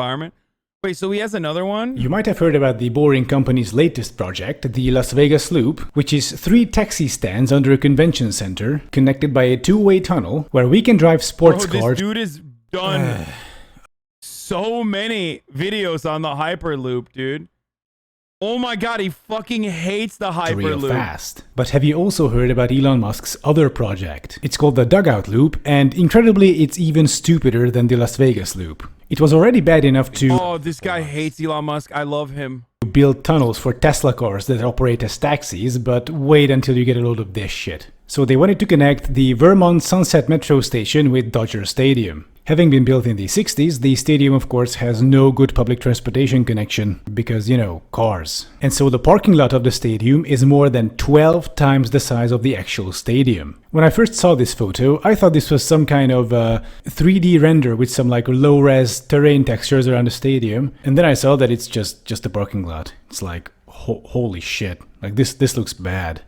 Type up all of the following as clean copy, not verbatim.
environment. Wait, so he has another one? You might have heard about the Boring Company's latest project, the Las Vegas Loop, which is 3 taxi stands under a convention center, connected by a 2-way tunnel, where we can drive sports cars. This dude has done so many videos on the Hyperloop, dude. Oh my god, he fucking hates the Hyperloop. Real fast. But have you also heard about Elon Musk's other project? It's called the Dugout Loop, and incredibly, it's even stupider than the Las Vegas Loop. It was already bad enough to... Oh, this guy hates Elon Musk. I love him. ...build tunnels for Tesla cars that operate as taxis, but wait until you get a load of this shit. So they wanted to connect the Vermont Sunset Metro Station with Dodger Stadium. Having been built in the 60s, the stadium of course has no good public transportation connection because, you know, cars. And so the parking lot of the stadium is more than 12 times the size of the actual stadium. When I first saw this photo, I thought this was some kind of 3D render with some like low-res terrain textures around the stadium. And then I saw that it's just a parking lot. It's like, holy shit, like this looks bad.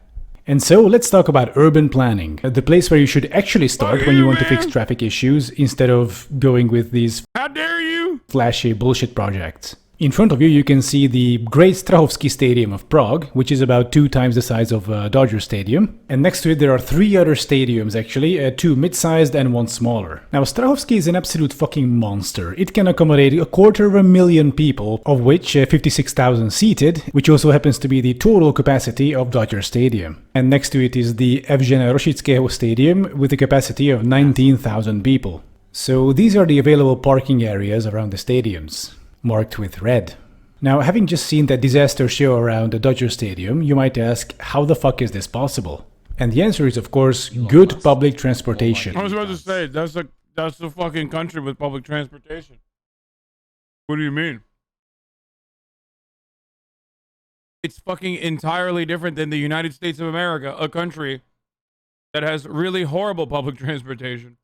And so let's talk about urban planning, the place where you should actually start when you want to fix traffic issues instead of going with these how dare you flashy bullshit projects. In front of you, you can see the Great Strahovski Stadium of Prague, which is about 2 times the size of Dodger Stadium. And next to it, there are 3 other stadiums, actually, 2 mid-sized and 1 smaller. Now, Strahovski is an absolute fucking monster. It can accommodate 250,000 people, of which 56,000 seated, which also happens to be the total capacity of Dodger Stadium. And next to it is the Evgena Roshitského Stadium, with a capacity of 19,000 people. So these are the available parking areas around the stadiums, marked with red. Now, having just seen that disaster show around the Dodger Stadium, you might ask, how the fuck is this possible? And the answer is, of course, good public transportation. I was about to say, that's the fucking country with public transportation. What do you mean? It's fucking entirely different than the United States of America, a country that has really horrible public transportation.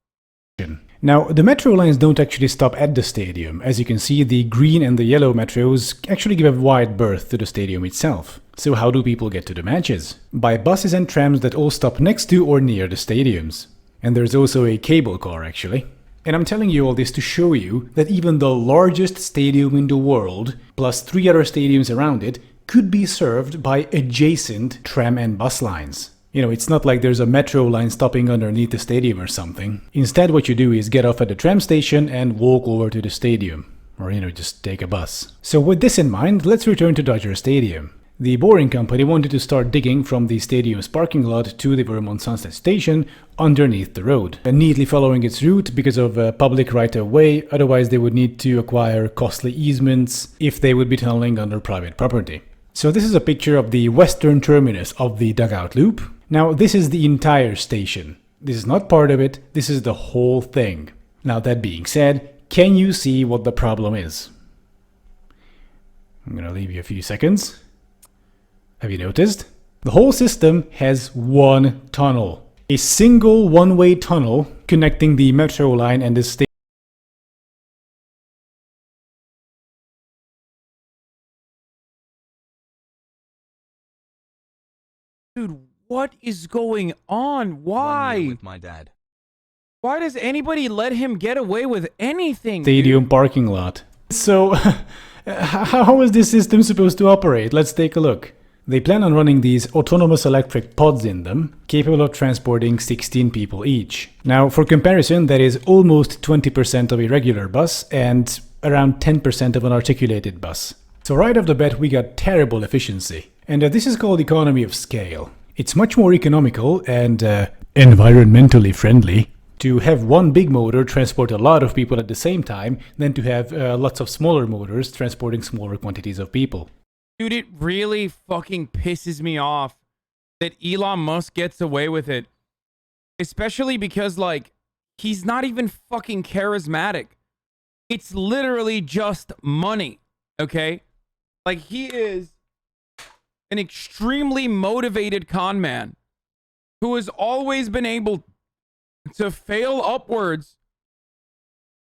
Now, the metro lines don't actually stop at the stadium. As you can see, the green and the yellow metros actually give a wide berth to the stadium itself. So how do people get to the matches? By buses and trams that all stop next to or near the stadiums. And there's also a cable car, actually. And I'm telling you all this to show you that even the largest stadium in the world, plus 3 other stadiums around it, could be served by adjacent tram and bus lines. You know, it's not like there's a metro line stopping underneath the stadium or something. Instead, what you do is get off at the tram station and walk over to the stadium. Or, you know, just take a bus. So with this in mind, let's return to Dodger Stadium. The Boring Company wanted to start digging from the stadium's parking lot to the Vermont Sunset Station underneath the road, and neatly following its route because of public right-of-way, otherwise they would need to acquire costly easements if they would be tunneling under private property. So this is a picture of the western terminus of the Dugout Loop. Now, this is the entire station. This is not part of it, this is the whole thing. Now, that being said, can you see what the problem is? I'm gonna leave you a few seconds. Have you noticed? The whole system has one tunnel. A single one-way tunnel connecting the metro line and the station. Dude, what is going on? Why? With my dad. Why does anybody let him get away with anything? Stadium parking lot. So, how is this system supposed to operate? Let's take a look. They plan on running these autonomous electric pods in them, capable of transporting 16 people each. Now, for comparison, that is almost 20% of a regular bus and around 10% of an articulated bus. So right off the bat, we got terrible efficiency. And this is called economy of scale. It's much more economical and environmentally friendly to have one big motor transport a lot of people at the same time than to have lots of smaller motors transporting smaller quantities of people. Dude, it really fucking pisses me off that Elon Musk gets away with it. Especially because, like, he's not even fucking charismatic. It's literally just money, okay? Like, he is an extremely motivated con man who has always been able to fail upwards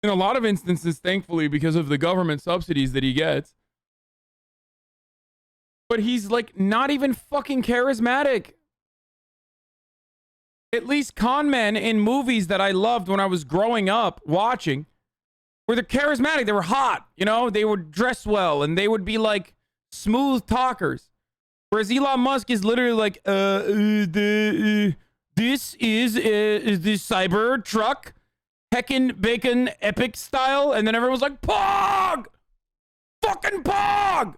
in a lot of instances, thankfully, because of the government subsidies that he gets. But he's, like, not even fucking charismatic. At least con men in movies that I loved when I was growing up watching where they're charismatic. They were hot, you know? They would dress well and they would be like smooth talkers. Whereas Elon Musk is literally like, this is the cyber truck, heckin' bacon epic style. And then everyone's like, Pog! Fucking Pog!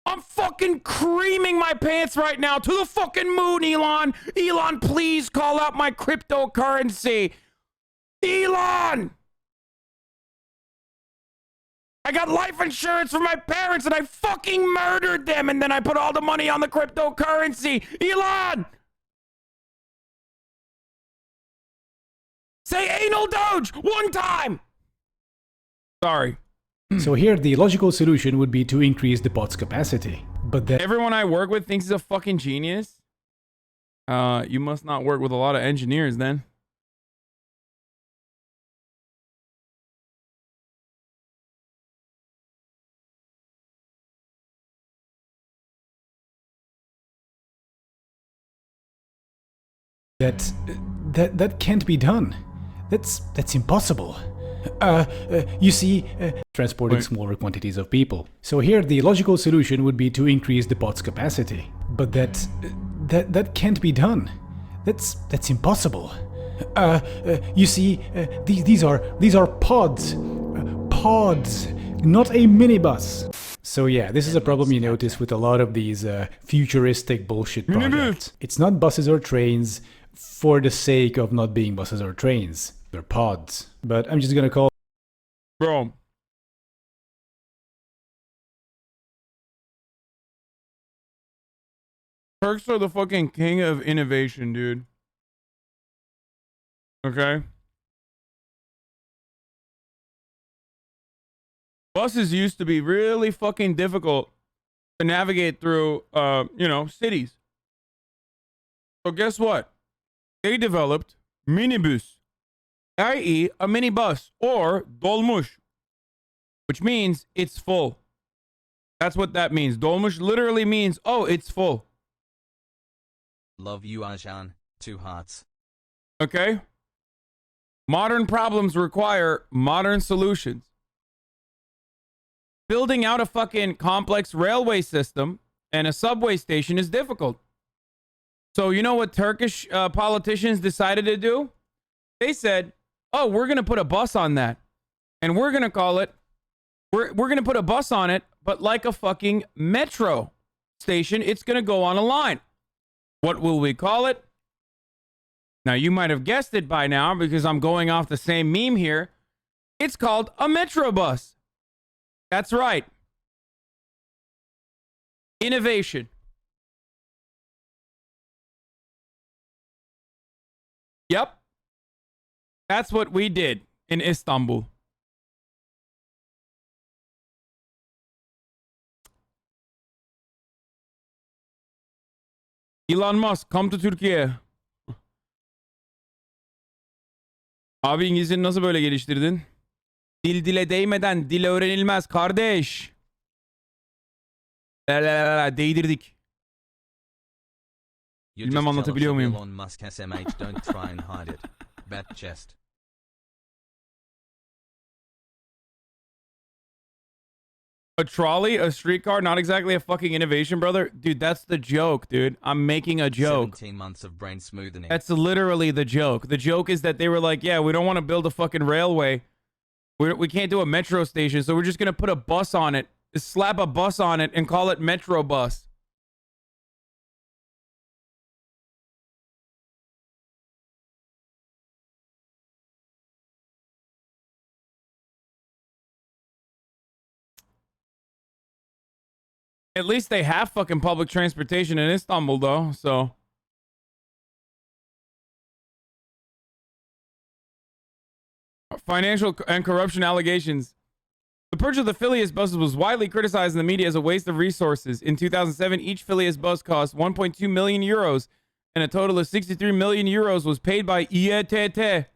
I'm fucking creaming my pants right now to the fucking moon, Elon. Elon, please call out my cryptocurrency. Elon! I got life insurance for my parents and I fucking murdered them and then I put all the money on the cryptocurrency. Elon! Say anal doge one time! Sorry. So here the logical solution would be to increase the bot's capacity. But then Everyone I work with thinks he's a fucking genius. You must not work with a lot of engineers then. that can't be done. That's impossible. You see, transporting smaller quantities of people. So here the logical solution would be to increase the bot's capacity. But that can't be done. That's impossible. You see, these are pods. Pods, not a minibus. So yeah, this is a problem you notice with a lot of these futuristic bullshit projects. It's not buses or trains for the sake of not being buses or trains. They're pods. But I'm just gonna call... Bro. Turks are the fucking king of innovation, dude. Okay? Buses used to be really fucking difficult to navigate through, cities. So guess what? They developed minibus, i.e. a minibus, or dolmuş, which means it's full. That's what that means. Dolmuş literally means, oh, it's full. Love you, Hasan. 2 hearts. Okay? Modern problems require modern solutions. Building out a fucking complex railway system and a subway station is difficult. So you know what Turkish politicians decided to do? They said, oh, we're going to put a bus on that. And we're going to call it, we're going to put a bus on it, but like a fucking metro station, it's going to go on a line. What will we call it? Now, you might have guessed it by now because I'm going off the same meme here. It's called a metro bus. That's right. Innovation. Yep. That's what we did in Istanbul. Elon Musk, come to Türkiye. Abi İngilizceni nasıl böyle geliştirdin? Dil dile değmeden dil öğrenilmez kardeş. Değdirdik. You're Bilmem just anlatabiliyor jealous of muyum? Elon Musk SMH. Don't try and hide it. Bat chest. A trolley, a streetcar, not exactly a fucking innovation, brother. Dude, that's the joke, dude. I'm making a joke. 17 months of brain smoothing. That's literally the joke. The joke is that they were like, yeah, we don't want to build a fucking railway. We can't do a metro station, so we're just going to put a bus on it. Just slap a bus on it and call it Metro Bus. At least they have fucking public transportation in Istanbul, though, so... Financial and corruption allegations. The purchase of the Phileas buses was widely criticized in the media as a waste of resources. In 2007, each Phileas bus cost 1.2 million euros, and a total of 63 million euros was paid by IETT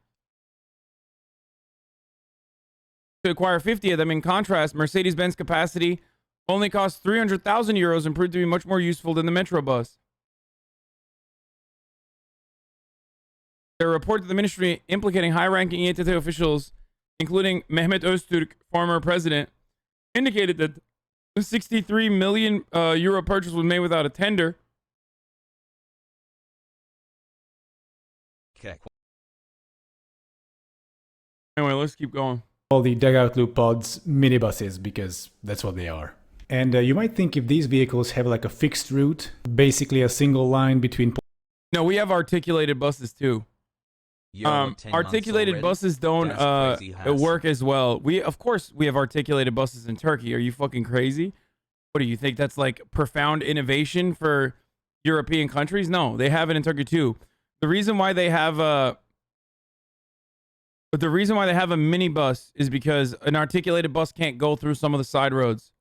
to acquire 50 of them. In contrast, Mercedes-Benz capacity only cost 300,000 euros and proved to be much more useful than the Metro bus. A report to the ministry implicating high-ranking ETT officials, including Mehmet Öztürk, former president, indicated that the 63 million euro purchase was made without a tender. Okay. Anyway, let's keep going. All the dugout loop pods minibuses, because that's what they are. And you might think if these vehicles have like a fixed route, basically a single line between... No, we have articulated buses too. Yo, 10 months Articulated already? buses don't That's crazy, Hasan. work as well. Of course we have articulated buses in Turkey. Are you fucking crazy? What do you think that's like profound innovation for European countries? No, they have it in Turkey too. The reason why they have a minibus is because an articulated bus can't go through some of the side roads.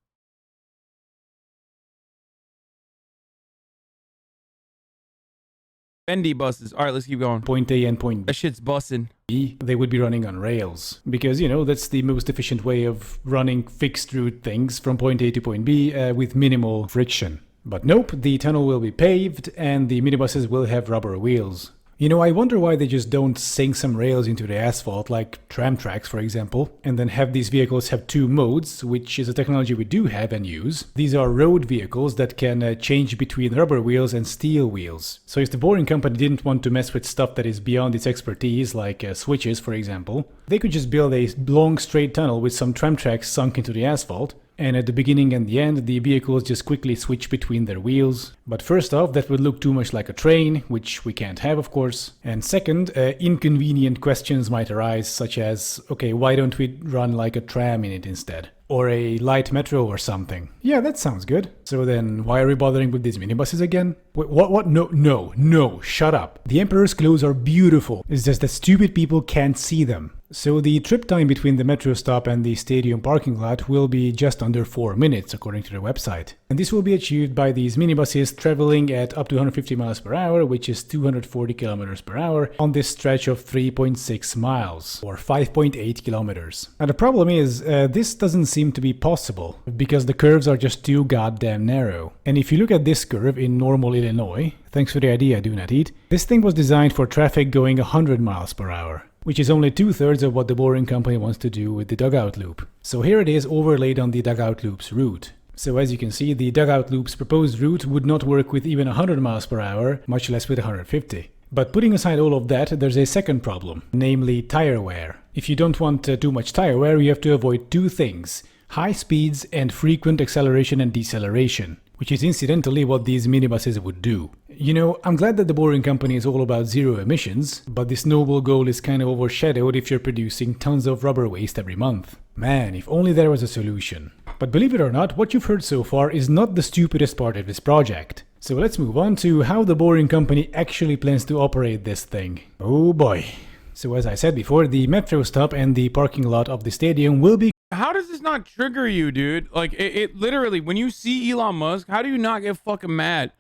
Bendy buses. All right, let's keep going. Point A and point That shit's bussin'. B, they would be running on rails. Because, you know, that's the most efficient way of running fixed route things from point A to point B with minimal friction. But nope, the tunnel will be paved and the minibuses will have rubber wheels. You know, I wonder why they just don't sink some rails into the asphalt, like tram tracks, for example, and then have these vehicles have two modes, which is a technology we do have and use. These are road vehicles that can change between rubber wheels and steel wheels. So if the Boring Company didn't want to mess with stuff that is beyond its expertise, like switches, for example, they could just build a long straight tunnel with some tram tracks sunk into the asphalt, and at the beginning and the end, the vehicles just quickly switch between their wheels. But first off, that would look too much like a train, which we can't have, of course. And second, inconvenient questions might arise, such as, okay, why don't we run like a tram in it instead? Or a light metro or something. Yeah, that sounds good. So then, why are we bothering with these minibuses again? Wait, what? No, shut up. The Emperor's clothes are beautiful. It's just that stupid people can't see them. So the trip time between the metro stop and the stadium parking lot will be just under 4 minutes, according to the website. And this will be achieved by these minibuses traveling at up to 150 miles per hour, which is 240 kilometers per hour, on this stretch of 3.6 miles, or 5.8 kilometers. Now the problem is, this doesn't seem to be possible, because the curves are just too goddamn narrow. And if you look at this curve in normal Illinois, thanks for the idea, Do Not Eat, this thing was designed for traffic going 100 miles per hour. Which is only 2/3 of what the Boring Company wants to do with the Dugout Loop. So here it is overlaid on the Dugout Loop's route. So as you can see, the Dugout Loop's proposed route would not work with even 100 miles per hour, much less with 150. But putting aside all of that, there's a second problem, namely tire wear. If you don't want too much tire wear, you have to avoid two things: high speeds and frequent acceleration and deceleration, which is incidentally what these minibuses would do. You know, I'm glad that the Boring Company is all about zero emissions, but this noble goal is kind of overshadowed if you're producing tons of rubber waste every month. Man, if only there was a solution. But believe it or not, what you've heard so far is not the stupidest part of this project. So let's move on to how the Boring Company actually plans to operate this thing. Oh boy. So as I said before, the metro stop and the parking lot of the stadium will be... How does this not trigger you, dude? Like, it literally, when you see Elon Musk, how do you not get fucking mad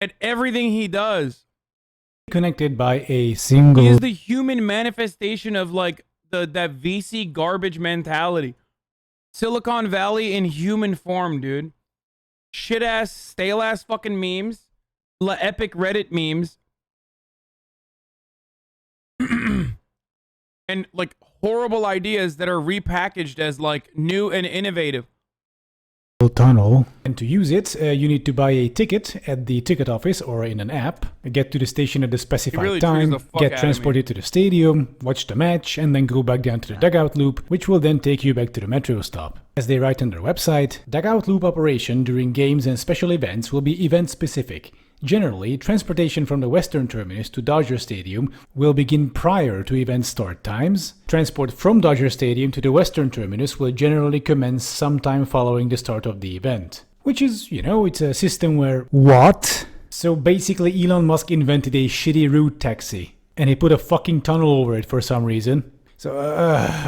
at everything he does? Connected by a single... He is the human manifestation of, like, that VC garbage mentality. Silicon Valley in human form, dude. Shit-ass, stale-ass fucking memes. Epic Reddit memes. And, like, horrible ideas that are repackaged as, like, new and innovative. Tunnel. And to use it, you need to buy a ticket at the ticket office or in an app, get to the station at the specified really time, triggers the fuck get out of transported to the stadium, watch the match, and then go back down to the Dugout Loop, which will then take you back to the metro stop. As they write on their website, Dugout Loop operation during games and special events will be event-specific. Generally, transportation from the western terminus to Dodger Stadium will begin prior to event start times. Transport from Dodger Stadium to the western terminus will generally commence sometime following the start of the event. Which is, you know, it's a system where... What? So basically Elon Musk invented a shitty route taxi, and he put a fucking tunnel over it for some reason. So,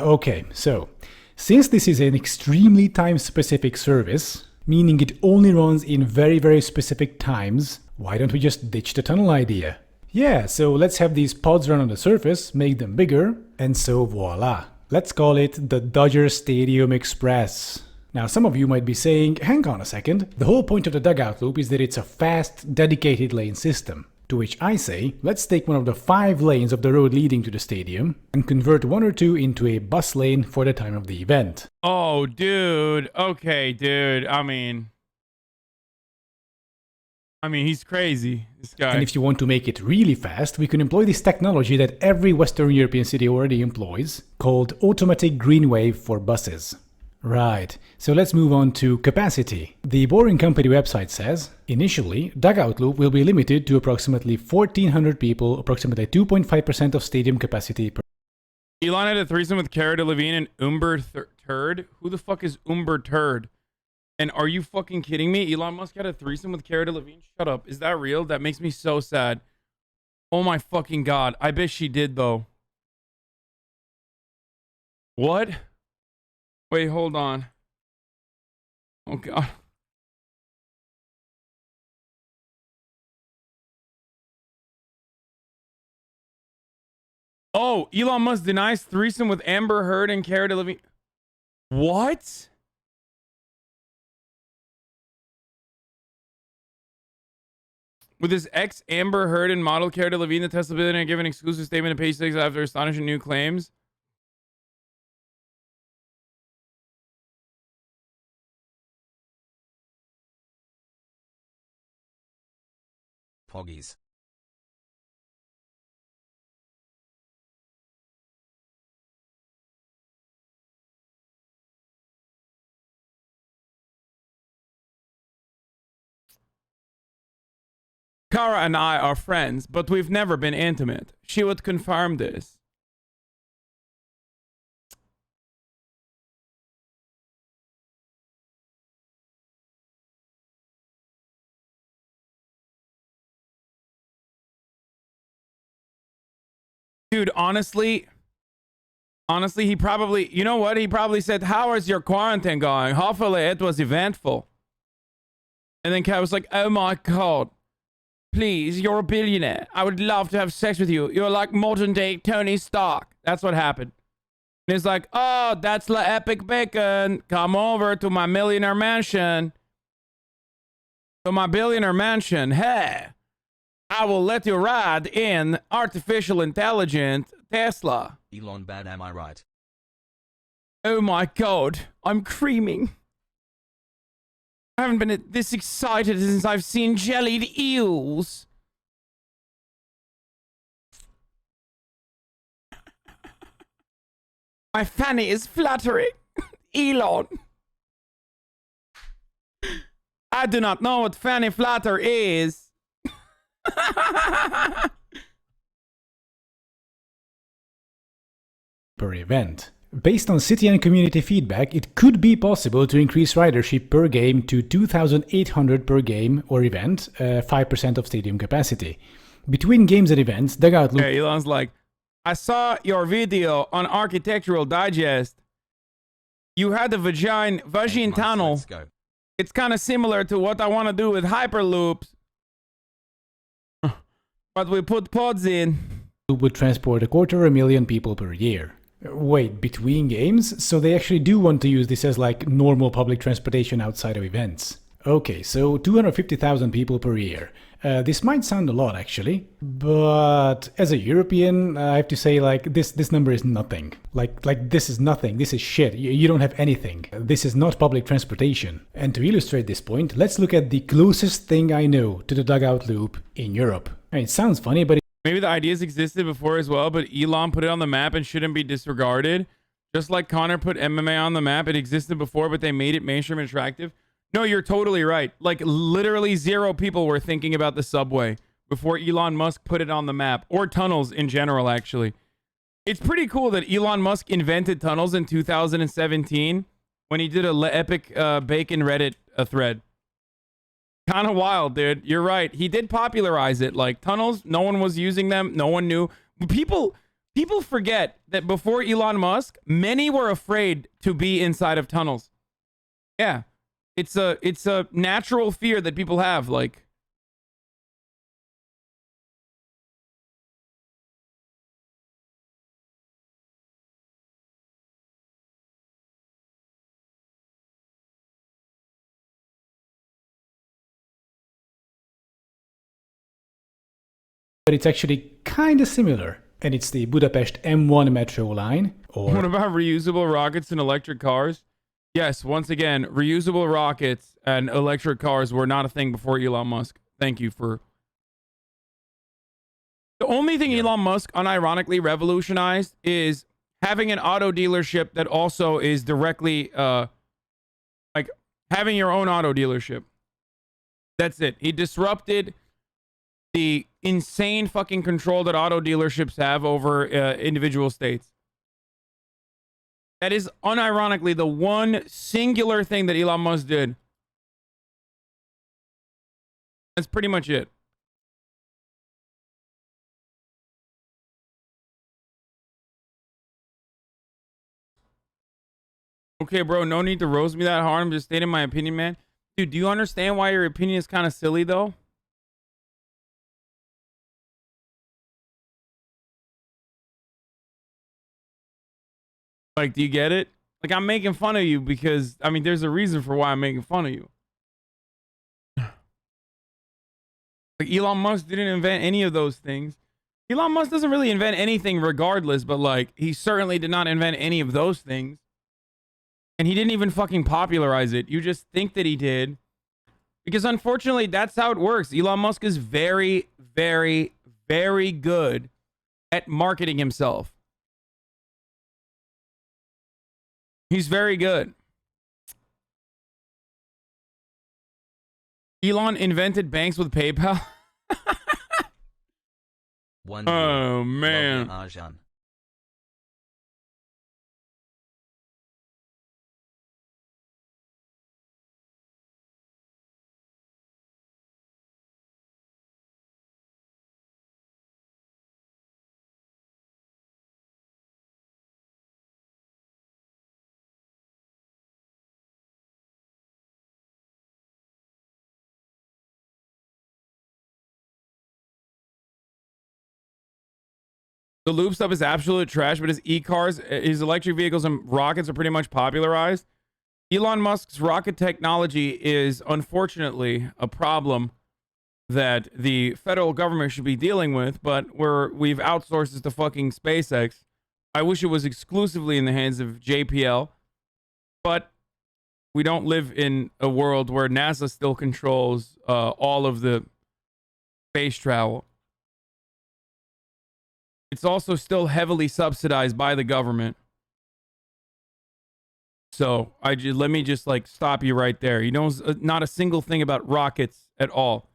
okay, so... Since this is an extremely time-specific service, meaning it only runs in very, very specific times, why don't we just ditch the tunnel idea? Yeah, so let's have these pods run on the surface, make them bigger, and so voila. Let's call it the Dodger Stadium Express. Now some of you might be saying, hang on a second, the whole point of the Dugout Loop is that it's a fast, dedicated lane system. To which I say, let's take one of the 5 lanes of the road leading to the stadium and convert 1 or 2 into a bus lane for the time of the event. Oh, dude. Okay, dude. I mean, he's crazy, this guy. And if you want to make it really fast, we can employ this technology that every Western European city already employs, called automatic green wave for buses. Right, so let's move on to capacity. The Boring Company website says, initially, Dugout Loop will be limited to approximately 1,400 people, approximately 2.5% of stadium capacity per. Elon had a threesome with Cara Delevingne and Umber Turd. Who the fuck is Umber Turd? And are you fucking kidding me? Elon Musk had a threesome with Cara Delevingne? Shut up. Is that real? That makes me so sad. Oh my fucking god. I bet she did, though. What? Wait, hold on. Oh god. Oh, Elon Musk denies threesome with Amber Heard and Cara Delevingne. What? With his ex Amber Heard and model Cara Delevingne, the Tesla billionaire gave an exclusive statement to Page 6 after astonishing new claims. Poggies. Cara and I are friends, but we've never been intimate. She would confirm this. Dude, honestly, he probably, you know what? He probably said, how is your quarantine going? Hopefully it was eventful. And then Kat was like, oh my god. Please, you're a billionaire. I would love to have sex with you. You're like modern day Tony Stark. That's what happened. And he's like, oh, that's La Epic Bacon. Come over to my millionaire mansion. To my billionaire mansion. Hey, I will let you ride in artificial intelligent Tesla. Elon bad, am I right? Oh my god, I'm creaming. I haven't been this excited since I've seen jellied eels. My fanny is fluttering. Elon. I do not know what fanny flutter is. Per event. Based on city and community feedback, it could be possible to increase ridership per game to 2,800 per game or event, 5% of stadium capacity. Between games and events, Dugout Loop. Yeah, Elon's like, I saw your video on Architectural Digest. You had a vagine tunnel. Let's go. It's kind of similar to what I want to do with Hyperloops. But we put pods in. Would transport 250,000 people per year. Wait, between games? So they actually do want to use this as like normal public transportation outside of events. Okay, so 250,000 people per year. This might sound a lot actually, but as a European, I have to say like this number is nothing. Like this is nothing, this is shit, you don't have anything. This is not public transportation. And to illustrate this point, let's look at the closest thing I know to the Dugout Loop in Europe. It sounds funny, but Maybe the ideas existed before as well, but Elon put it on the map and shouldn't be disregarded. Just like Connor put MMA on the map, it existed before, but they made it mainstream and attractive. No, you're totally right. Like, literally 0 people were thinking about the subway before Elon Musk put it on the map. Or tunnels in general, actually. It's pretty cool that Elon Musk invented tunnels in 2017 when he did a epic Bacon Reddit thread. Kind of wild, dude. You're right. He did popularize it. Like, tunnels, no one was using them. No one knew. People forget that before Elon Musk, many were afraid to be inside of tunnels. Yeah. It's a natural fear that people have. Like, but it's actually kinda similar. And it's the Budapest M1 metro line, or... What about reusable rockets and electric cars? Yes, once again, reusable rockets and electric cars were not a thing before Elon Musk. Thank you for... The only thing Elon Musk unironically revolutionized is having an auto dealership that also is directly, like, having your own auto dealership. That's it. He disrupted the insane fucking control that auto dealerships have over individual states. That is unironically the one singular thing that Elon Musk did. That's pretty much it. Okay, bro, no need to roast me that hard. I'm just stating my opinion, man. Dude, do you understand why your opinion is kind of silly, though? Like, do you get it? Like, I'm making fun of you because, I mean, there's a reason for why I'm making fun of you. Like, Elon Musk didn't invent any of those things. Elon Musk doesn't really invent anything regardless, but, like, he certainly did not invent any of those things. And he didn't even fucking popularize it. You just think that he did. Because, unfortunately, that's how it works. Elon Musk is very, very, very good at marketing himself. He's very good. Elon invented banks with PayPal. Oh, man. Hasan. The loop stuff is absolute trash, but his e-cars, his electric vehicles, and rockets are pretty much popularized. Elon Musk's rocket technology is unfortunately a problem that the federal government should be dealing with, but we've outsourced this to fucking SpaceX. I wish it was exclusively in the hands of JPL, but we don't live in a world where NASA still controls all of the space travel. It's also still heavily subsidized by the government. So let me just like stop you right there. You know, not a single thing about rockets at all.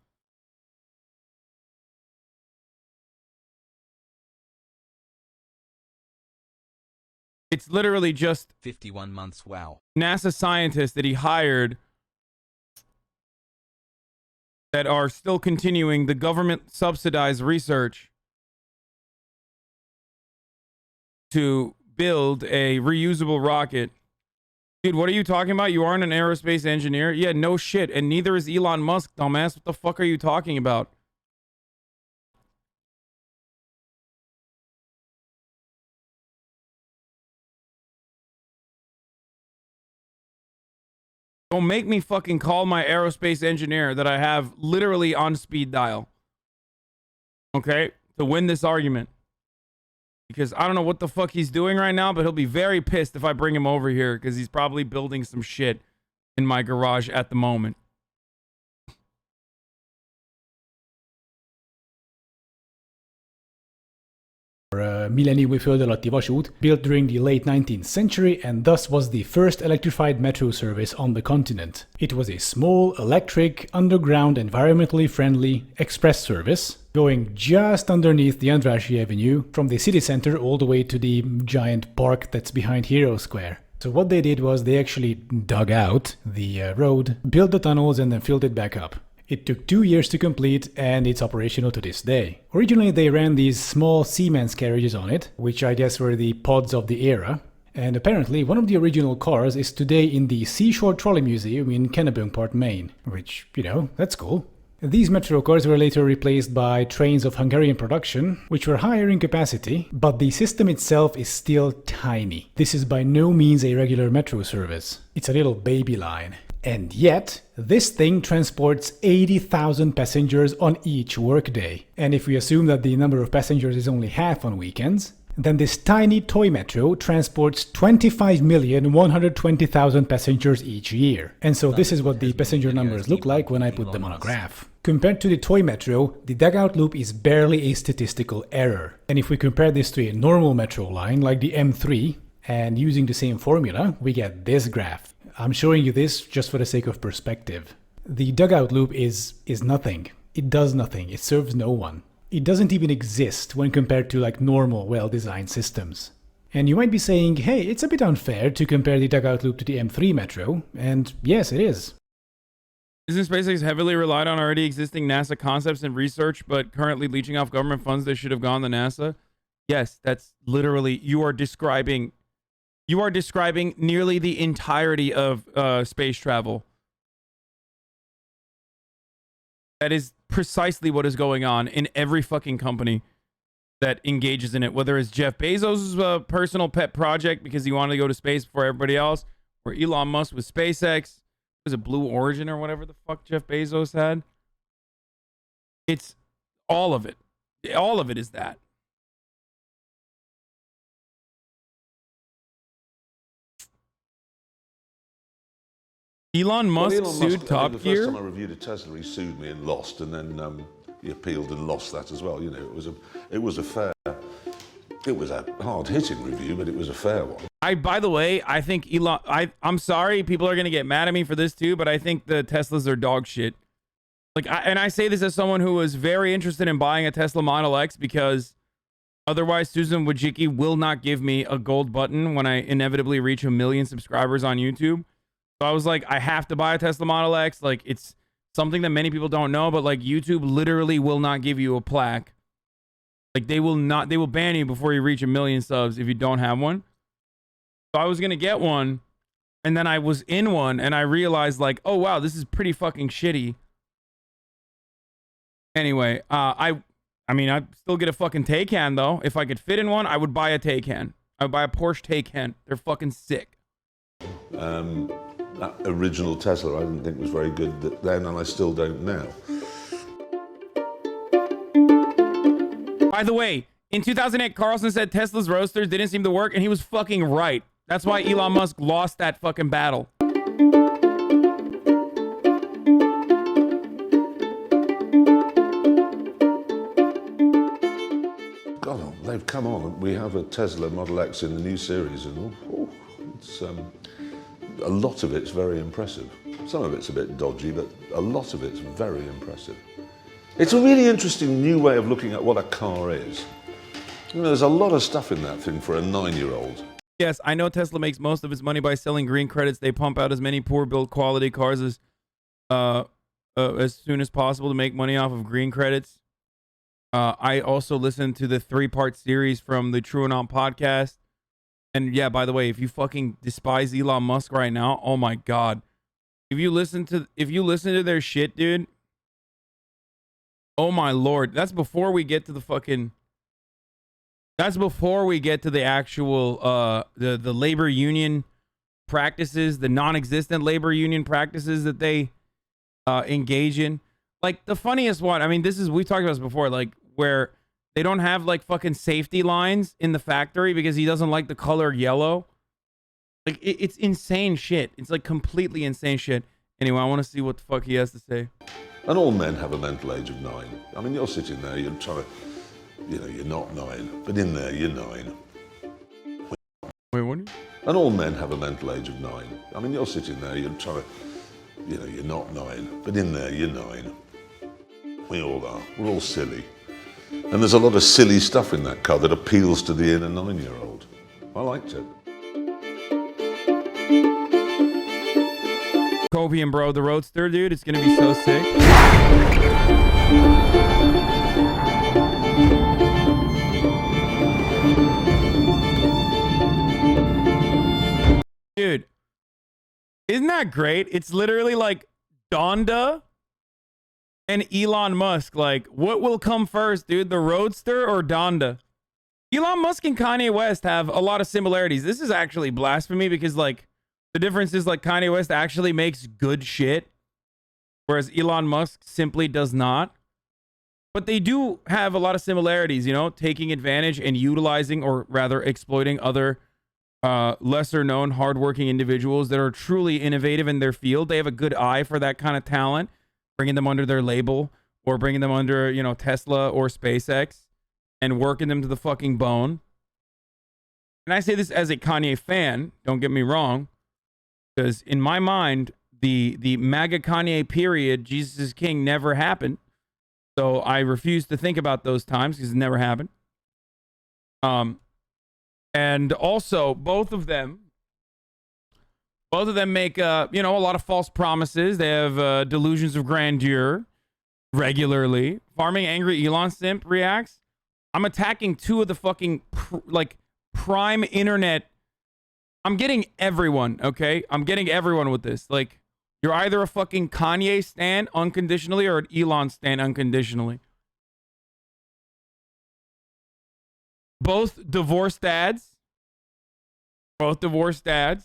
It's literally just 51 months. Wow. NASA scientists that he hired that are still continuing the government subsidized research to build a reusable rocket. Dude, what are you talking about? You aren't an aerospace engineer? Yeah, no shit. And neither is Elon Musk, dumbass. What the fuck are you talking about? Don't make me fucking call my aerospace engineer that I have literally on speed dial. Okay? To win this argument. Because I don't know what the fuck he's doing right now, but he'll be very pissed if I bring him over here because he's probably building some shit in my garage at the moment. Millennium föld alatti vasút, built during the late 19th century and thus was the first electrified metro service on the continent. It was a small, electric, underground, environmentally friendly express service going just underneath the Andrássy Avenue from the city center all the way to the giant park that's behind Hero Square. So what they did was they actually dug out the road, built the tunnels and then filled it back up. It took 2 years to complete and it's operational to this day. Originally they ran these small Siemens carriages on it, which I guess were the pods of the era. And apparently one of the original cars is today in the Seashore Trolley Museum in Kennebunkport, Maine. Which, you know, that's cool. These metro cars were later replaced by trains of Hungarian production, which were higher in capacity, but the system itself is still tiny. This is by no means a regular metro service. It's a little baby line. And yet, this thing transports 80,000 passengers on each workday. And if we assume that the number of passengers is only half on weekends, then this tiny toy metro transports 25,120,000 passengers each year. And so this is what the passenger numbers look like when I put them on a graph. Compared to the toy metro, the dugout loop is barely a statistical error. And if we compare this to a normal metro line like the M3, and using the same formula, we get this graph. I'm showing you this just for the sake of perspective. The dugout loop is nothing. It does nothing. It serves no one. It doesn't even exist when compared to like normal, well-designed systems. And you might be saying, hey, it's a bit unfair to compare the dugout loop to the M3 metro, and yes, it is. Isn't SpaceX heavily relied on already existing NASA concepts and research, but currently leeching off government funds that should have gone to NASA? Yes, that's literally, you are describing nearly the entirety of space travel. That is precisely what is going on in every fucking company that engages in it, whether it's Jeff Bezos' personal pet project because he wanted to go to space before everybody else, or Elon Musk with SpaceX. Was it Blue Origin or whatever the fuck Jeff Bezos had? It's all of it. All of it is that. Elon Musk sued Top Gear. The first time I reviewed a Tesla, he sued me and lost, and then he appealed and lost that as well. You know, it was a hard-hitting review, but it was a fair one. By the way, I think Elon. I'm sorry, people are gonna get mad at me for this too, but I think the Teslas are dog shit. Like, and I say this as someone who was very interested in buying a Tesla Model X because otherwise Susan Wojcicki will not give me a gold button when I inevitably reach 1 million subscribers on YouTube. So I was like, I have to buy a Tesla Model X. Like, it's something that many people don't know, but like YouTube literally will not give you a plaque. Like, they will ban you before you reach 1 million subs if you don't have one. So I was going to get one, and then I was in one, and I realized like, oh wow, this is pretty fucking shitty. Anyway, I mean, I'd still get a fucking Taycan though. If I could fit in one, I would buy a Taycan. I would buy a Porsche Taycan. They're fucking sick. That original Tesla I didn't think was very good then, and I still don't now. By the way, in 2008, Carlson said Tesla's Roadsters didn't seem to work, and he was fucking right. That's why Elon Musk lost that fucking battle. God, they've come on. We have a Tesla Model X in the new series, and it's a lot of it's very impressive. Some of it's a bit dodgy, but a lot of it's very impressive. It's a really interesting new way of looking at what a car is. You know, there's a lot of stuff in that thing for a 9-year-old. Yes, I know Tesla makes most of its money by selling green credits. They pump out as many poor build quality cars as soon as possible to make money off of green credits. I also listened to the 3-part series from the True and On podcast. And yeah, by the way, if you fucking despise Elon Musk right now, oh my God. If you listen to their shit, dude, oh my Lord. That's before we get to the fucking... That's before we get to the actual, the labor union practices, the non-existent labor union practices that they engage in. Like, the funniest one, I mean, we've talked about this before, like, where they don't have, like, fucking safety lines in the factory because he doesn't like the color yellow. Like, it's insane shit. It's, like, completely insane shit. Anyway, I want to see what the fuck he has to say. And all men have a mental age of 9. I mean, you're sitting there, you're trying to... You know, you're not 9, but in there, you're 9. Wait, what? And all men have a mental age of 9. I mean, you're sitting there, you're trying to... You know, you're not 9, but in there, you're 9. We all are. We're all silly. And there's a lot of silly stuff in that car that appeals to the inner 9-year-old. I liked it. Copium, bro, the Roadster, dude, it's gonna be so sick. Dude, isn't that great? It's literally like Donda and Elon Musk. Like, what will come first, dude? The Roadster or Donda? Elon Musk and Kanye West have a lot of similarities. This is actually blasphemy because, like, The difference is like Kanye West actually makes good shit, whereas Elon Musk simply does not. But they do have a lot of similarities, you know, taking advantage and utilizing, or rather exploiting other lesser known, hardworking individuals that are truly innovative in their field. They have a good eye for that kind of talent, bringing them under their label or bringing them under, you know, Tesla or SpaceX and working them to the fucking bone. And I say this as a Kanye fan, don't get me wrong, because in my mind, the MAGA Kanye period, Jesus is King, never happened. So I refuse to think about those times because it never happened. And also both of them make you know, a lot of false promises. They have delusions of grandeur regularly. Farming Angry Elon Simp reacts. I'm attacking two of the fucking prime internet. I'm getting everyone, okay? I'm getting everyone with this. Like, you're either a fucking Kanye stan unconditionally or an Elon stan unconditionally. Both divorced dads. Both divorced dads.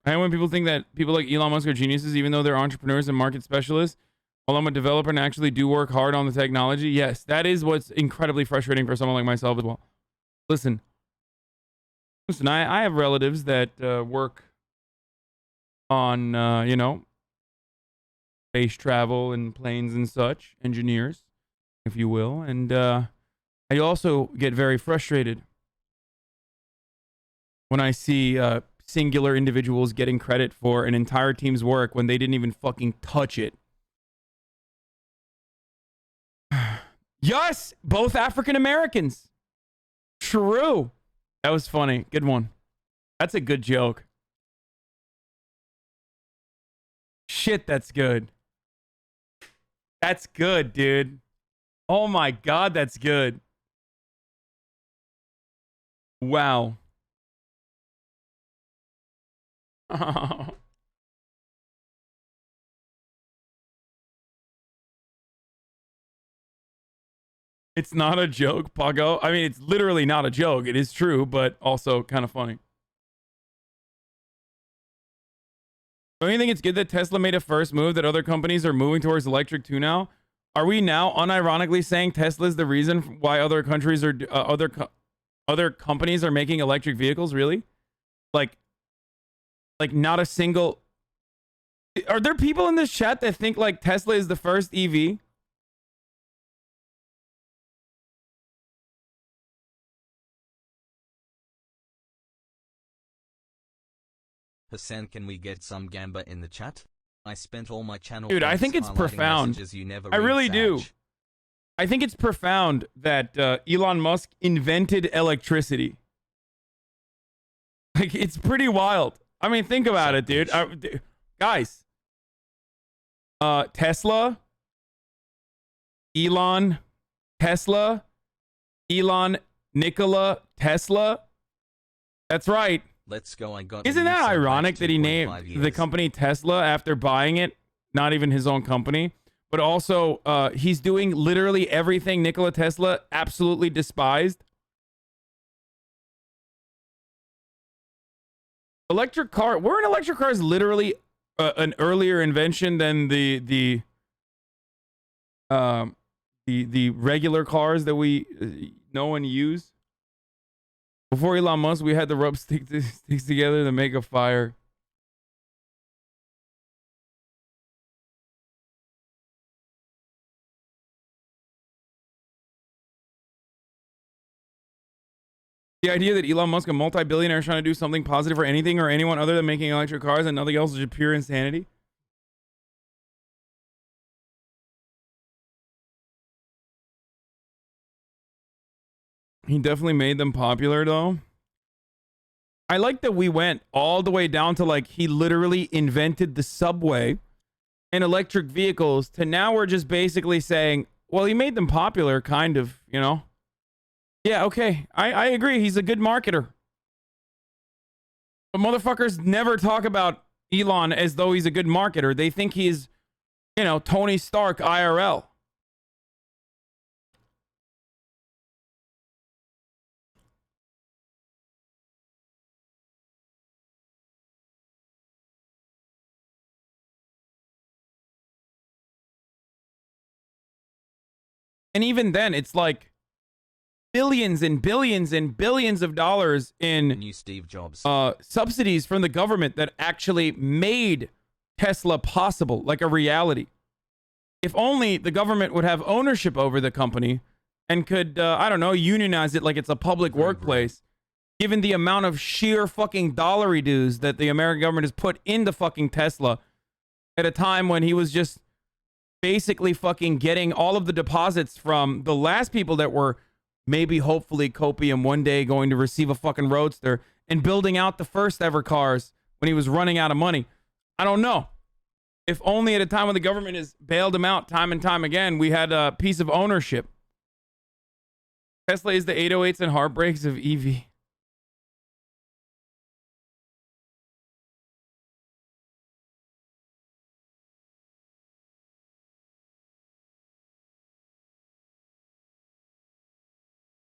And when people think that people like Elon Musk are geniuses, even though they're entrepreneurs and market specialists, while I'm a developer and actually do work hard on the technology, yes, that is what's incredibly frustrating for someone like myself as well. Listen, I have relatives that work on, you know, space travel and planes and such, engineers, if you will. And I also get very frustrated when I see singular individuals getting credit for an entire team's work when they didn't even fucking touch it. Yes, both African Americans. True. That was funny. Good one. That's a good joke. Shit, that's good. That's good, dude. Oh my God, that's good. Wow. It's not a joke, Pago. I mean, it's literally not a joke. It is true, but also kind of funny. Don't you think it's good that Tesla made a first move that other companies are moving towards electric too now? Are we now unironically saying Tesla is the reason why other countries are other companies are making electric vehicles? Really? Like not a single. Are there people in this chat that think like Tesla is the first EV? Hasan, can we get some gamba in the chat? I spent all my channel. Dude, I think it's profound. I really do. I think it's profound that Elon Musk invented electricity. Like, it's pretty wild. I mean, think about it, dude. Guys, Tesla, Elon, Nikola Tesla. That's right. Let's go. Isn't that ironic that he named the company Tesla after buying it? Not even his own company, but also he's doing literally everything Nikola Tesla absolutely despised. Electric car. Weren't electric cars literally an earlier invention than the regular cars that we know and use? Before Elon Musk, we had to rub sticks together to make a fire. The idea that Elon Musk, a multi-billionaire, is trying to do something positive for anything or anyone other than making electric cars and nothing else is just pure insanity. He definitely made them popular, though. I like that we went all the way down to, like, he literally invented the subway and electric vehicles, to now we're just basically saying, well, he made them popular, kind of, you know? Yeah, okay. I agree. He's a good marketer. But motherfuckers never talk about Elon as though he's a good marketer. They think he's You know, Tony Stark IRL. And even then, it's like billions and billions and billions of dollars in New Steve Jobs. subsidies from the government that actually made Tesla possible, like a reality. If only the government would have ownership over the company and could, I don't know, unionize it like it's a public workplace, given the amount of sheer fucking dollary dues that the American government has put into fucking Tesla at a time when he was just basically fucking getting all of the deposits from the last people that were maybe hopefully copium one day going to receive a fucking roadster and building out the first ever cars when he was running out of money. I don't know. If only at a time when the government has bailed him out time and time again, we had a piece of ownership. Tesla is the 808s and heartbreaks of EV.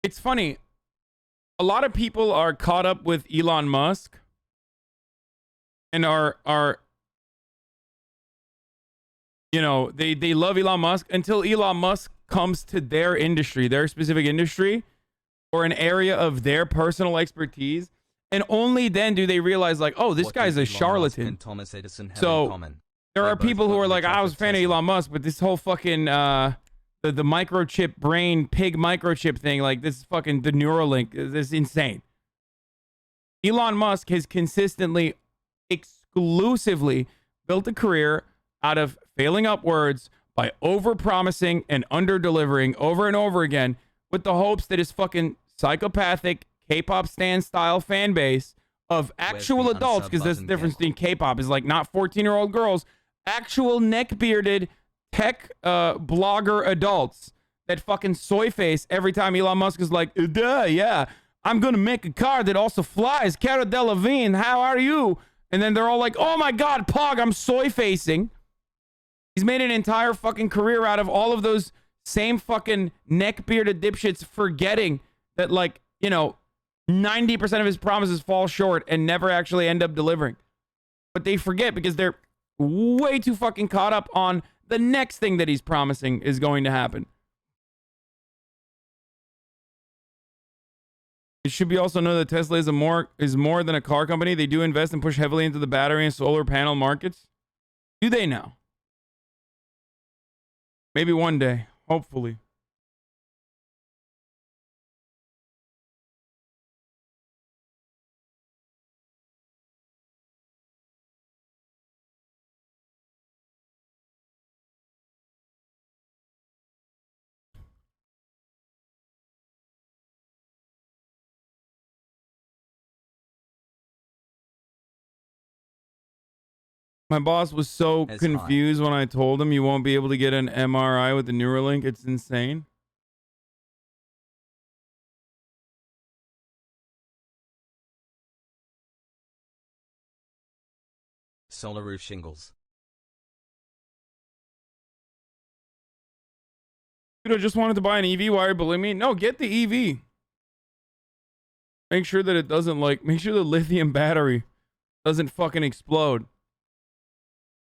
It's funny. A lot of people are caught up with Elon Musk and are you know, they love Elon Musk until Elon Musk comes to their industry, their specific industry, or an area of their personal expertise. And only then do they realize, like, oh, this guy's a charlatan. And Thomas Edison have So in common? there They are both people who got are like, rich I off was a of fan of Tesla. Elon Musk, but this whole fucking the microchip brain pig microchip thing, like this is fucking the Neuralink, this is insane. Elon Musk has consistently, exclusively built a career out of failing upwards by over-promising and under-delivering over and over again with the hopes that his fucking psychopathic K-pop stan style fan base of actual the adults, unsub because that's the button, difference Ken? between K-pop is like not 14-year-old girls, actual neck-bearded tech blogger adults that fucking soy face every time Elon Musk is like, duh, yeah, I'm gonna make a car that also flies. Cara Delevingne, how are you? And then they're all like, oh my god, Pog, I'm soy facing. He's made an entire fucking career out of all of those same fucking neck-bearded dipshits forgetting that, like, you know, 90% of his promises fall short and never actually end up delivering. But they forget because they're way too fucking caught up on the next thing that he's promising is going to happen. It should be also known that Tesla is more than a car company. They do invest and push heavily into the battery and solar panel markets. Do they now? Maybe one day, hopefully. My boss was so As confused when I told him you won't be able to get an MRI with the Neuralink. It's insane. Solar roof shingles. Dude, I just wanted to buy an EV. Why are you bullying me? No, get the EV. Make sure that it doesn't, like, make sure the lithium battery doesn't fucking explode.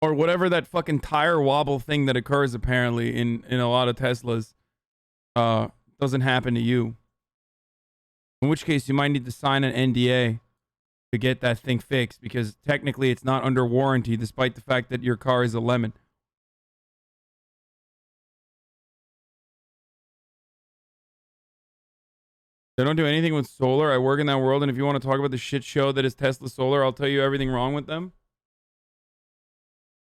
Or whatever that fucking tire wobble thing that occurs apparently in a lot of Teslas doesn't happen to you. In which case you might need to sign an NDA to get that thing fixed because technically it's not under warranty despite the fact that your car is a lemon. I don't do anything with solar. I work in that world, and if you want to talk about the shit show that is Tesla Solar, I'll tell you everything wrong with them.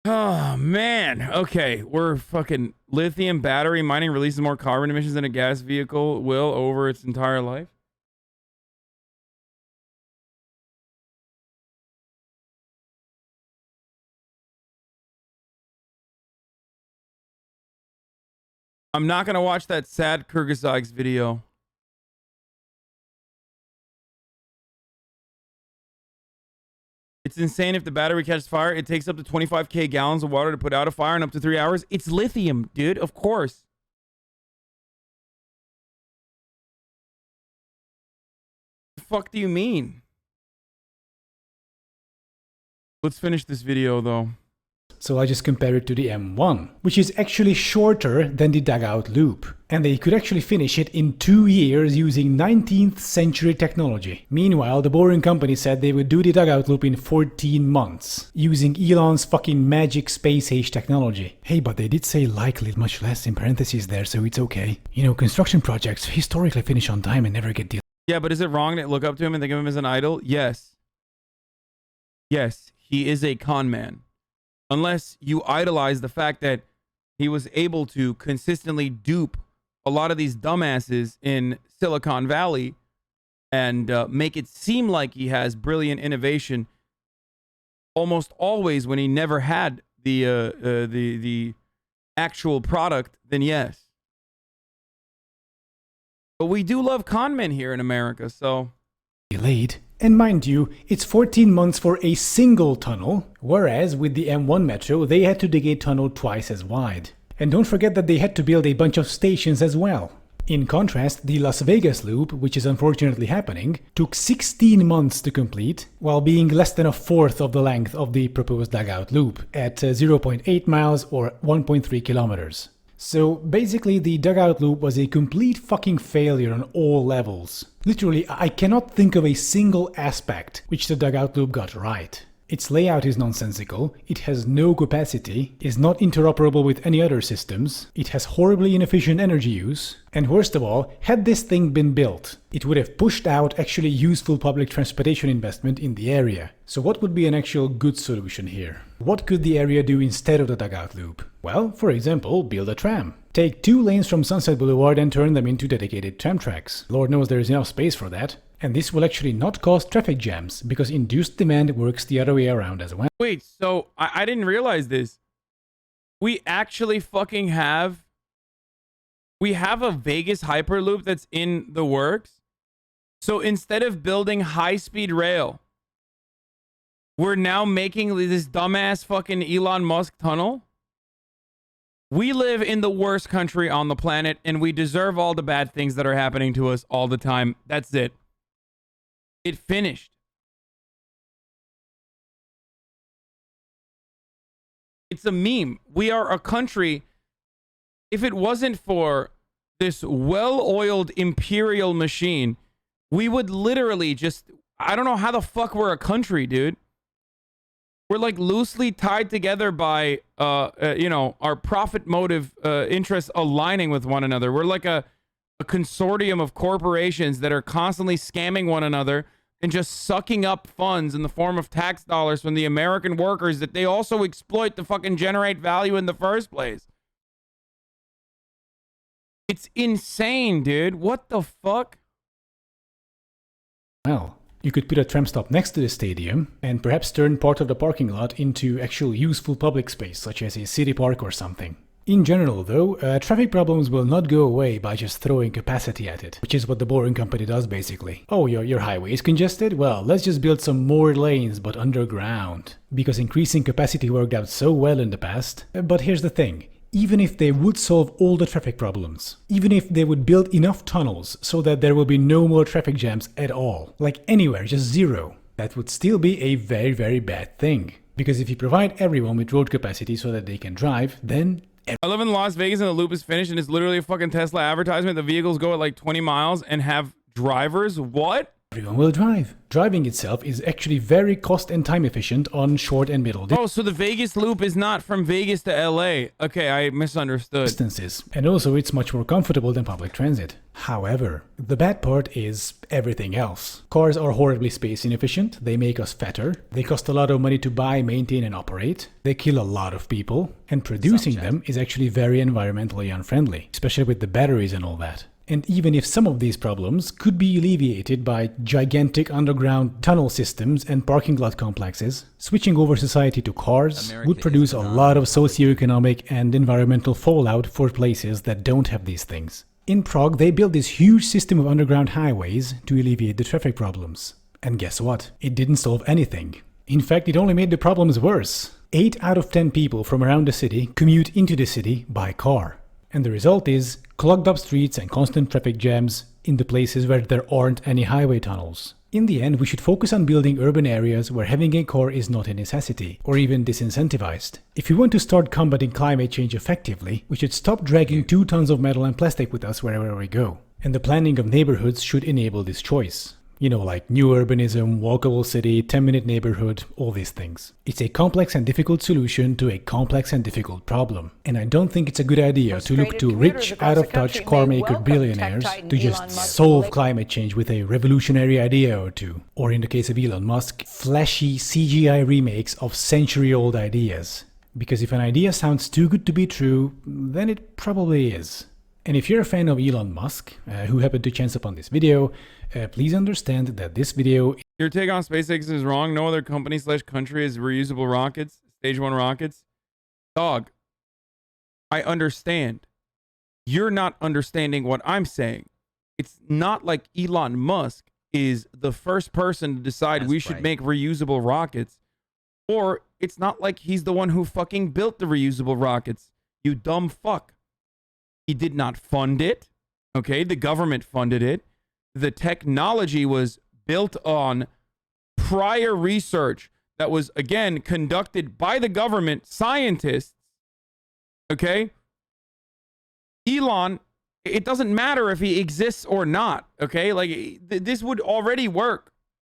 Oh, man. Okay, we're fucking lithium battery mining releases more carbon emissions than a gas vehicle will over its entire life. I'm not going to watch that sad Kyrgyzog's video. It's insane if the battery catches fire. It takes up to 25k gallons of water to put out a fire in up to 3 hours. It's lithium, dude. Of course. The fuck do you mean? Let's finish this video, though. So I just compare it to the M1, which is actually shorter than the Dugout loop. And they could actually finish it in 2 years using 19th century technology. Meanwhile, the Boring Company said they would do the Dugout loop in 14 months, using Elon's fucking magic space-age technology. Hey, but they did say likely much less in parentheses there, so it's okay. You know, construction projects historically finish on time and never get delayed. Yeah, but is it wrong to look up to him and think of him as an idol? Yes. Yes, he is a con man. Unless you idolize the fact that he was able to consistently dupe a lot of these dumbasses in Silicon Valley and make it seem like he has brilliant innovation almost always when he never had the actual product, then yes. But we do love con men here in America, so... Delayed. And mind you, it's 14 months for a single tunnel, whereas with the M1 Metro, they had to dig a tunnel twice as wide. And don't forget that they had to build a bunch of stations as well. In contrast, the Las Vegas loop, which is unfortunately happening, took 16 months to complete, while being less than a fourth of the length of the proposed Dugout loop, at 0.8 miles or 1.3 kilometers. So basically the Dugout loop was a complete fucking failure on all levels. Literally, I cannot think of a single aspect which the Dugout loop got right. Its layout is nonsensical, it has no capacity, is not interoperable with any other systems, it has horribly inefficient energy use, and worst of all, had this thing been built, it would have pushed out actually useful public transportation investment in the area. So what would be an actual good solution here? What could the area do instead of the Dugout loop? Well, for example, build a tram. Take 2 lanes from Sunset Boulevard and turn them into dedicated tram tracks. Lord knows there is enough space for that. And this will actually not cause traffic jams, because induced demand works the other way around as well. Wait, so I didn't realize this. We actually fucking have... We have a Vegas Hyperloop that's in the works. So instead of building high-speed rail, we're now making this dumbass fucking Elon Musk tunnel? We live in the worst country on the planet, and we deserve all the bad things that are happening to us all the time. That's it. It finished. It's a meme. We are a country. If it wasn't for this well-oiled imperial machine, we would literally just... I don't know how the fuck we're a country, dude. We're like loosely tied together by, you know, our profit motive interests aligning with one another. We're like a consortium of corporations that are constantly scamming one another and just sucking up funds in the form of tax dollars from the American workers that they also exploit to fucking generate value in the first place. It's insane, dude. What the fuck? Well, you could put a tram stop next to the stadium and perhaps turn part of the parking lot into actual useful public space, such as a city park or something. In general, though, traffic problems will not go away by just throwing capacity at it, which is what the Boring Company does basically. Oh, your highway is congested? Well, let's just build some more lanes, but underground. Because increasing capacity worked out so well in the past. But here's the thing. Even if they would solve all the traffic problems, even if they would build enough tunnels so that there will be no more traffic jams at all, like anywhere, just zero, that would still be a very, very bad thing. Because if you provide everyone with road capacity so that they can drive, then... I live in Las Vegas and the loop is finished and it's literally a fucking Tesla advertisement. The vehicles go at like 20 miles and have drivers. What? Everyone will drive. Driving itself is actually very cost and time efficient on short and middle Oh, so the Vegas loop is not from Vegas to LA. Okay, I misunderstood. distances. And also it's much more comfortable than public transit. However, the bad part is everything else. Cars are horribly space inefficient, they make us fatter, they cost a lot of money to buy, maintain and operate, they kill a lot of people, and producing them is actually very environmentally unfriendly, especially with the batteries and all that. And even if some of these problems could be alleviated by gigantic underground tunnel systems and parking lot complexes, switching over society to cars would produce a lot of socioeconomic and environmental fallout for places that don't have these things. In Prague, they built this huge system of underground highways to alleviate the traffic problems. And guess what? It didn't solve anything. In fact, it only made the problems worse. 8 out of 10 people from around the city commute into the city by car. And the result is clogged up streets and constant traffic jams in the places where there aren't any highway tunnels. In the end, we should focus on building urban areas where having a car is not a necessity, or even disincentivized. If we want to start combating climate change effectively, we should stop dragging 2 tons of metal and plastic with us wherever we go. And the planning of neighborhoods should enable this choice. You know, like new urbanism, walkable city, 10-minute neighborhood, all these things. It's a complex and difficult solution to a complex and difficult problem. And I don't think it's a good idea to look to rich, out-of-touch car-maker billionaires to just solve climate change with a revolutionary idea or two. Or in the case of Elon Musk, flashy CGI remakes of century-old ideas. Because if an idea sounds too good to be true, then it probably is. And if you're a fan of Elon Musk, who happened to chance upon this video, please understand that this video... Your take on SpaceX is wrong. No other company / country has reusable rockets, stage 1 rockets. Dog, I understand. You're not understanding what I'm saying. It's not like Elon Musk is the first person to decide we should make reusable rockets. Or it's not like he's the one who fucking built the reusable rockets. You dumb fuck. He did not fund it. Okay, the government funded it. The technology was built on prior research that was, again, conducted by the government scientists. Okay? Elon, it doesn't matter if he exists or not. Okay? Like, this would already work.